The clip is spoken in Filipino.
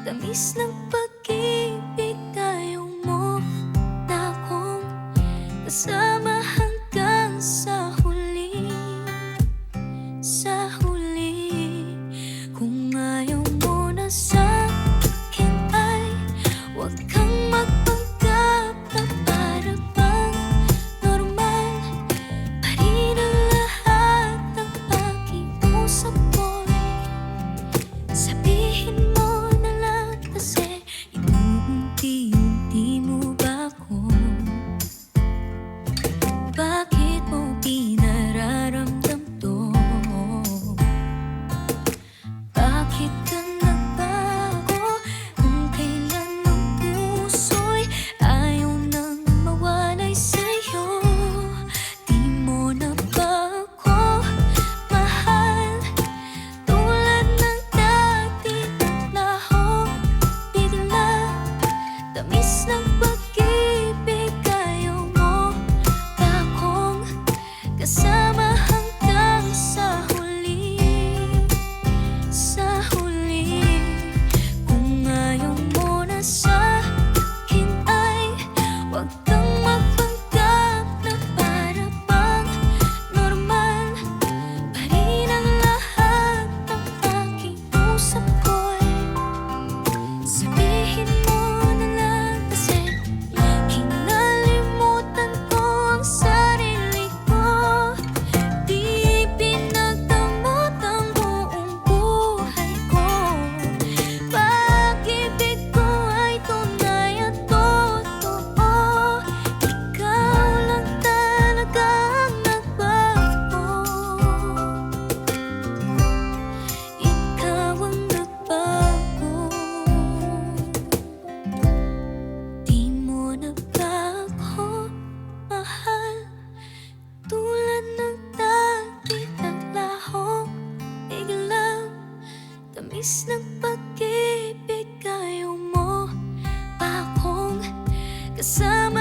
Tamis ng pag-ibig, ayaw mo na akong kasama hanggang sa huli. Sa huli, kung ayaw mo na sa'kin ay huwag kang magpanggap na para bang normal pa rin ang lahat ng pakiusap ko'y sabihin mo na lang kasi inuunti-unti mo ba ako? Bakit mo pinararamdam to? Bakit ka nagbago kung kailan ang puso'y ayaw nang mawalay sa'yo? Di mo na ba ako mahal tulad ng dati? Naglahok bigla, tamis ng pag-ibig, ayaw mo ba akong kasama hanggang sa huli? Sa huli, kung ayaw mo na sa'kin ay huwag kang magpanggap na para bang normal pa rin ang lahat ng pakiusap ko'y sabihin mo na lang kasi kinalimutan ko ang sarili ko. Di pinagdamot ang buong buhay ko. Pag-ibig ko ay tunay at totoo. Ikaw lang talaga ang nagbago. Ikaw ang nagbago. Di mo na ba ako mahal tulad ng dati? Naglahok bigla, tamis ng pag-ibig, ayaw mo ba akong kasama